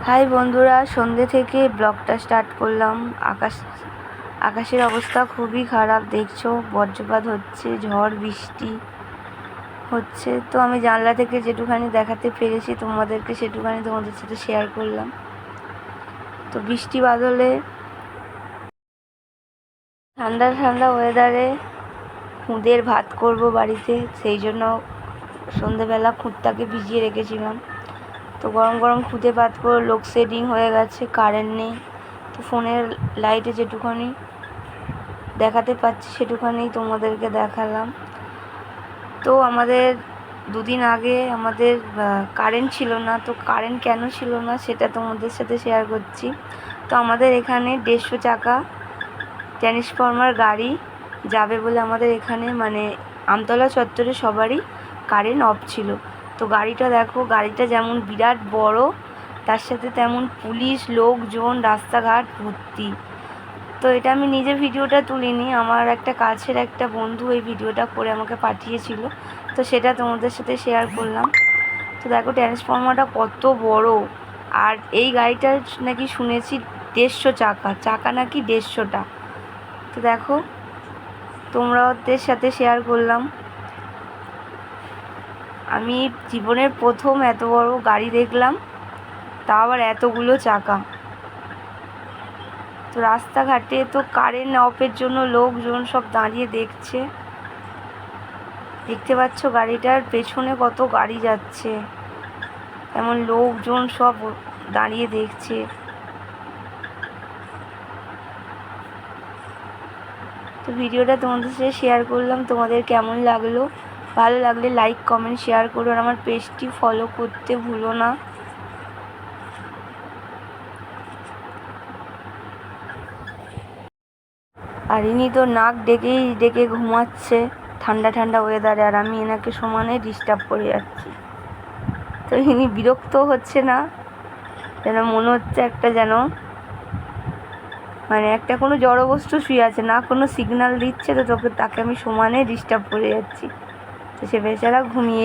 High বন্ধুরা, সন্ধ্যে থেকে ব্লগটা স্টার্ট করলাম। আকাশের অবস্থা খুবই খারাপ, দেখছো বজ্রপাত হচ্ছে, ঝড় বৃষ্টি হচ্ছে। তো আমি জানলা থেকে যেটুখানি দেখাতে পেরেছি তোমাদের সাথে শেয়ার করলাম। তো বৃষ্টি বাদলে ঠান্ডা ঠান্ডা ওয়েদারে খুদের ভাত করব বাড়িতে, সেই জন্য সন্ধেবেলা খুদটাকে ভিজিয়ে রেখেছিলাম। তো গরম গরম খুদে ভাত করে লোডশেডিং হয়ে গেছে, কারেন্ট নেই। তো ফোনের লাইটে যেটুখানি দেখাতে পাচ্ছি সেটুখানি তোমাদেরকে দেখালাম। তো আমাদের দুদিন আগে আমাদের কারেন্ট ছিল না। তো কারেন্ট কেন ছিল না সেটা তোমাদের সাথে শেয়ার করছি। তো আমাদের এখানে 150 চাকা ট্রান্সফরমার গাড়ি যাবে বলে আমাদের এখানে আমতলা চত্বরে সবারই কারেন্ট অফ ছিল। তো গাড়িটা দেখো, গাড়িটা যেমন বিরাট বড়, তার সাথে তেমন পুলিশ লোকজন, রাস্তাঘাট ভর্তি। তো এটা আমি নিজে ভিডিওটা তুলিনি, আমার একটা কাছের একটা বন্ধু এই ভিডিওটা করে আমাকে পাঠিয়েছিল, তো সেটা তোমাদের সাথে শেয়ার করলাম। তো দেখো ট্রান্সফরমারটা কত বড়, আর এই গাড়িটার নাকি শুনেছি 150 চাকা নাকি 150টা। তো দেখো তোমরা ওদের সাথে শেয়ার করলাম। আমি জীবনের প্রথম এত বড় গাড়ি দেখলাম, তা আবার এতগুলো চাকা। তো রাস্তাঘাটে তো কারেন্ট অফের জন্য লোকজন সব দাঁড়িয়ে দেখছে। দেখতে পাচ্ছ গাড়িটার পেছনে কত গাড়ি যাচ্ছে, এমন লোকজন সব দাঁড়িয়ে দেখছে। তো ভিডিওটা তোমাদের সাথে শেয়ার করলাম, তোমাদের কেমন লাগলো? ভালো লাগলে লাইক কমেন্ট শেয়ার করো, আর আমার পেজটি ফলো করতে ভুলো না। আর ইনি তো নাক ডেকে ঘুমাচ্ছে ঠান্ডা ঠান্ডা ওয়েদারে, আর আমি এনাকে সমানে ডিস্টার্ব করে যাচ্ছি। তো ইনি বিরক্ত হচ্ছে না, যেন মনে হচ্ছে একটা কোনো জড়বস্তু শুয়ে আছে, না কোনো সিগন্যাল দিচ্ছে। তো তাকে আমি সমানে ডিস্টার্ব করে যাচ্ছি। তো সে বেচারা ঘুমিয়ে